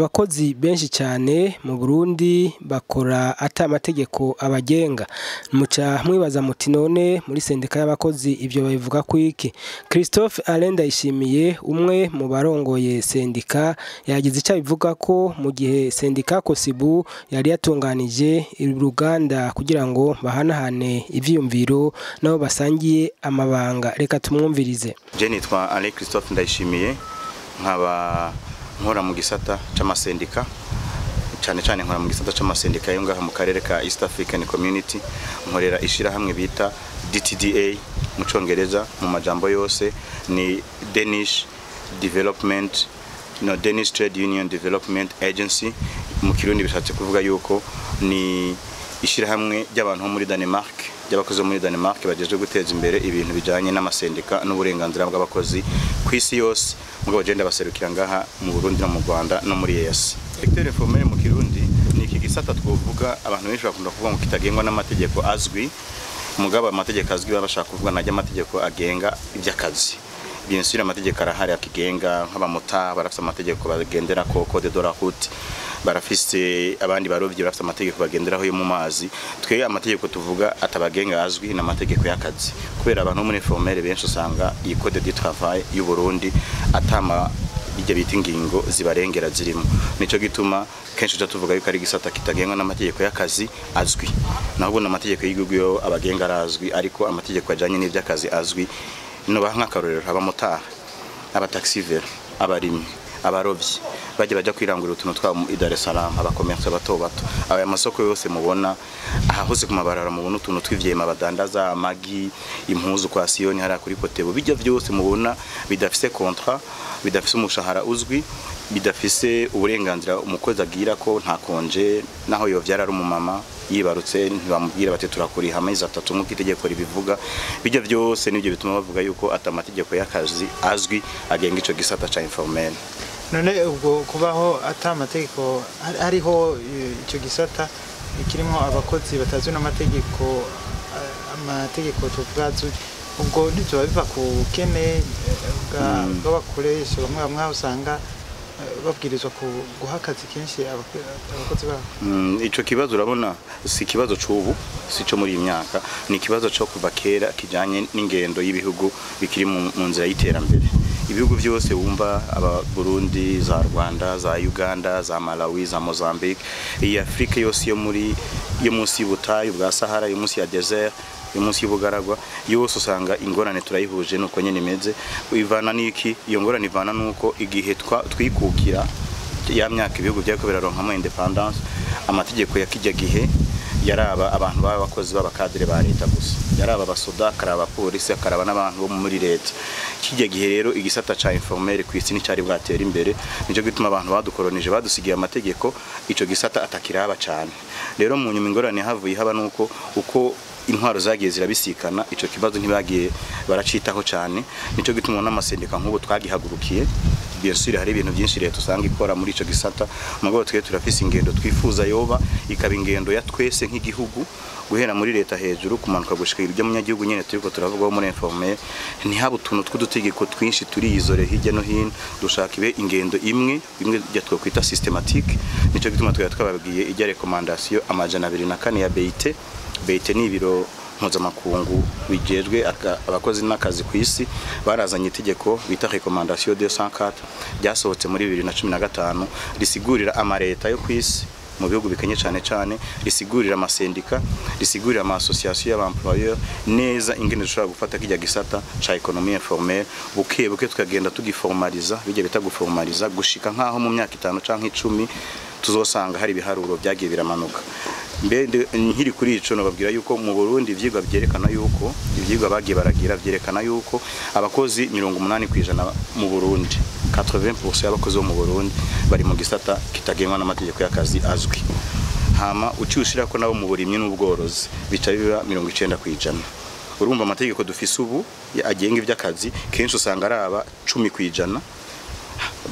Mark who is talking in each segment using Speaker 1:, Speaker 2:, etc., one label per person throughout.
Speaker 1: abakozi benshi cyane mu Burundi bakora ata amategeko abagenga. Muca mwibaza muti none muri sendika y'abakozi ibyo babivuga kwiki? Christophe Ndayishimiye umwe mu barongoye sendika yagize icyo bivuga ko mu gihe sendika Kosibu yari yatunganije uruganda kugira ngo bahanahane ivyumviro nabo basangiye amabanga. Reka tumwumvirize.
Speaker 2: Je nitwa Christophe Ndayishimiye nkaba nkora mu gisata c'amasendika cyane nkora mu gisata c'amasendika yo ngaha mu karere ka East African Community. Nkorera ishira hamwe bita DTDA mu Congereza, mu majambo yose ni Danish Trade Union Development Agency. Mu Kirundi bishatse kuvuga yuko ni ishira hamwe ry'abantu muri Denmark, y'abakozi muri Denmark bajeje guteza imbere ibintu bijanye n'amasendika n'uburenganzira bw'abakozi kw'isi yose. Mugabo je ndabaserukira ngaha mu Burundi no mu Rwanda no muri EAC. Secteur informel mu Kirundi ni iki gisata twovuga abantu benshi bakunda kuvuga ngo kitagengwa n'amategeko azwi. Mugabo amategeko azwi babashaka kuvuga najya amategeko agenga iby'akazi. Bien sûr amategeko arahari akigenga nk'abamota barafite amategeko bagendera ko code de la route, barafise abandi barovyi barafite amategeko bagenderaho yo mu mazi. Twe amategeko tuvuga atabagenga azwi n'amategeko y'akazi, kubera abantu muri informel benshi usanga iyi code du travail y'u Burundi atama bijya bita ingingo zibarengera zirimo. Nico gituma kenshi tuvuga yuko ari gisata kitagengwa n'amategeko y'akazi azwi. Naho bona amategeko y'igihugu yo abagenga arazwi, ariko amategeko ajanye n'ivy'akazi azwi no bankakarorero abamotari, abataxivere, abarimi, abarovyi baje kwirangurira utuntu twa mu Dar es Salaam, abakomerce bato aya masoko yose mubona aha hose ku mabarara mubona utuntu twivyema badandaza amagi, impuzu kwa Siyoni hari kuri Kotebo, bijya byose mubona bidafise contrat, bidafise umushahara uzwi, bidafise uburenganzira umukozi agira ko nta konje, naho yovyara ari umumama yibarutse ntibamubwira bati turakuriha amezi 3 nk'uko itegeko ribivuga. Bijya byose nibyo bituma bavuga yuko atamategeko y'akazi azwi agenga ico gisata ca informel.
Speaker 3: None ubwo kubaho atamategeko hariho ico gisata kirimo abakozi batazwi n'amategeko, amategeko tuvugazwe, ubwo nivyo biva ku kene bw'abakoresha bamwe usanga babwirizwa guha akazi kenshi abakozi babo.
Speaker 2: Ico kibazo urabona si kibazo c'ubu, si cyo muri imyaka, ni kibazo cyo kuva kera kijanye n'ingendo y'ibihugu bikiri mu nzira y'iterambere. Ibihugu byose wumva aba Burundi, za Rwanda, za Uganda, za Malawi, za Mozambique, iyi Afrika yose yo munsi y'ubutayu bwa Sahara, yo munsi ya desert, yo munsi y'ubugaragwa yose usanga ingorane turayihuje nuko nyene imeze. Ivana niki iyo ngorane ivana nuko igihe twikukira ya myaka ibihugu byako biraronkamo independence, amategeko yakijya gihe yaraba abantu b'abakozi b'abakadire ba leta gusa, yaraba abasoda, karaba polisi, akaraba n'abantu bo muri leta. Kijya gihe rero igisata ca informel kw'isi nicari bwatera imbere, nico gituma abantu badukoronije badusigiye amategeko, ico gisata atakiraba cyane. Rero mu nyuma ingorane havuye haba nuko uko intwaro zagiye zirabisikana, ico kibazo ntibagiye baracitaho cyane. Nico gituma n'amasendika nk'ubu twagihagurukiye. Bien sûr hari ibintu byinshi leta usanga ikora muri ico gisata, mugabo twe turafise ingendo twifuza yoba ikaba ingendo ya twese nk'igihugu, guhera muri leta hejuru kumanuka gushika ibyo munyagihugu nyene turiko turavugaho muri informel. Ntihaba utuntu tw'udutegeko twinshi turiyizore hirya no hino, dushaka ibe ingendo imwe yatwo kwita systematique. Nico gituma twababwiye ijya recommandation amajana 24 ya BIT ni ibiro mpuzamakungu bijejwe abakozi n'akazi kw'isi, barazanye itegeko bita recommandation 204 ryasohotse muri 2015 risigurira amareta yo kw'isi mu bihugu bikenye cyane, risigurira amasendika, risigurira ama association y'abemployeurs neza ingene dushobora gufata kijya gisata ca economie informelle buke tukagenda tugiformaliza, bijye bita guformaliza gushika nkaho mu myaka 5 canke 10 tuzosanga hari biharuro byagiye biramanuka. Mbende nkiri kuri ico no babwira yuko mu Burundi ivyigwa byerekana yuko ivyigwa bagiye baragira byerekana yuko abakozi 80% mu Burundi, 80% y'abakozi bo mu Burundi bari mu gisata kitagengwa n'amategeko y'akazi azwi. Hama ucyushira ko nabo mu burimyi n'ubworozi bica biba 90%. Urumva amategeko dufise ubu agenga ivy'akazi kenshi usanga araba 10%.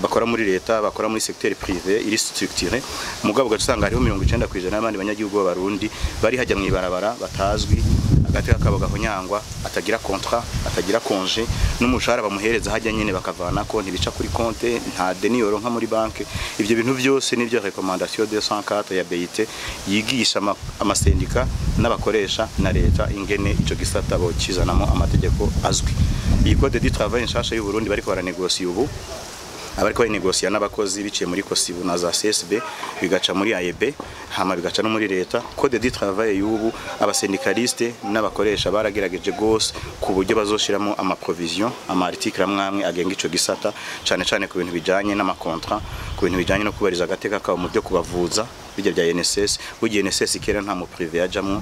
Speaker 2: Bakora muri leta, bakora muri secteur privé iri structuré, mugabo ugasanga hariho 90% y'abandi banyagihugu b'abarundi bari hajya mu ibarabara batazwi, agateka kabo gahonyangwa, atagira contrat, atagira congé, n'umushahara bamuhereza hajya nyine bakavana ko ntibica kuri konte, nta deni yoronka muri banke. Ibyo bintu byose nibyo recommandation 204 ya BIT yigisha amasendika n'abakoresha na leta ingene ico gisata bo kizanamo amategeko azwi. Iyi code du travail nshasha y'u Burundi bariko baranegosiye ubu, abariko banegosia n'abakozi biciye muri Kosibu na za CSB, bigaca muri AEB, hama bigaca no muri leta. Code du travail y'ubu abasendikaliste n'abakoresha baragerageje gose ku buryo bazoshiramo ama provision, ama article amwe agenga ico gisata, cyane cyane ku bintu bijanye n'amakontra, ku bintu bijanye no kubariza agateka ka mu byo kubavuza bijya bya NSS. Bugiye NSS ikera nta mu privé yajamwo,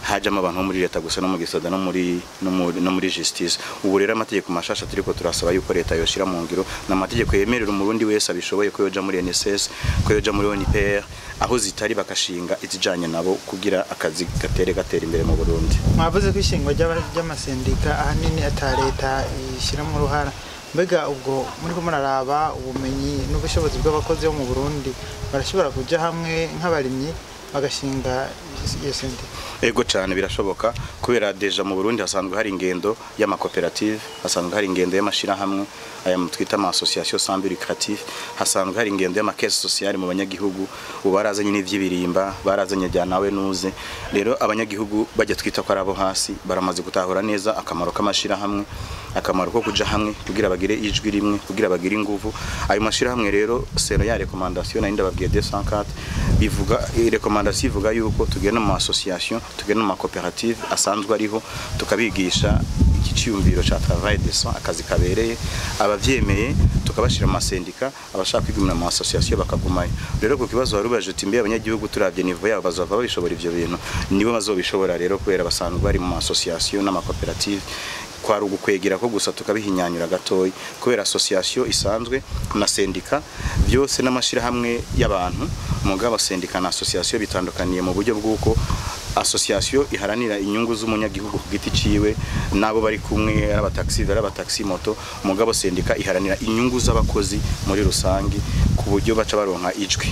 Speaker 2: hajamo abantu muri leta gusa no mu gisada no muri justice. Ubu rero amategeko mashasha turiko turasaba yuko leta yoshira mu ngiro n'amategeko yemerera umurundi wese abishoboye ko yoja muri NSS, ko yoja muri ONPR, aho zitari bakashinga izijanye nabo kugira akazi gatera imbere mu Burundi.
Speaker 3: Mwavuze ko ishingwa ry'amasendika ahanini ata leta ishira mu ruhara, mbega ubwo muri ko muraraba ubumenyi n'ubushobozi bw'abakozi bo mu Burundi barashobora kuja hamwe nk'abarimyi bagashinga iyo sendika?
Speaker 2: Ego cyane birashoboka, kubera deja mu Burundi hasanzwe hari ingendo y'amakoperative, hasanzwe hari ingendo y'amashira hamwe aya mutwita ama association sans but lucratif, hasanzwe hari ingendo y'amacaisse sociale mu banyagihugu, ubarazanye n'ivyibirimba, barazanye bya nawe nuze. Rero abanyagihugu bajya twita ko arabo hasi baramaze gutahura neza akamaro k'amashira hamwe, akamaro ko kuja hamwe kugira bagire ijwi rimwe, kugira bagire inguvu. Ayo mashira hamwe rero sero ya recommandation na ndababwiye 204 bivuga recommandation ivuga yuko tugenda mu association, tugenda mu cooperative asanzwe ariho, tukabigisha ikiciyumviro cha travail decent, akazi kabereye, abavyemeye tukabashira mu sendika, abashaka kwigumira mu association bakagumayo. Rero ku kibazo warubaje uti mbe abanyagihugu turavye niveau yabo bazava babishobora ivyo bintu, nibo bazobishobora rero kubera basanzwe bari mu association n'ama cooperative. Kwari ugukwegera ko gusa tukabihinyanyura gatoyi, kubera association isanzwe na sendika byose n'amashira hamwe y'abantu. Mugabo sendika na association bitandukaniye mu buryo bw'uko association iharanira inyungu z'umunyagihugu ku giti ciwe nabo bari kumwe abataxi moto. Mugabo sendika iharanira inyungu z'abakozi muri rusangi ku buryo baca baronka ijwi.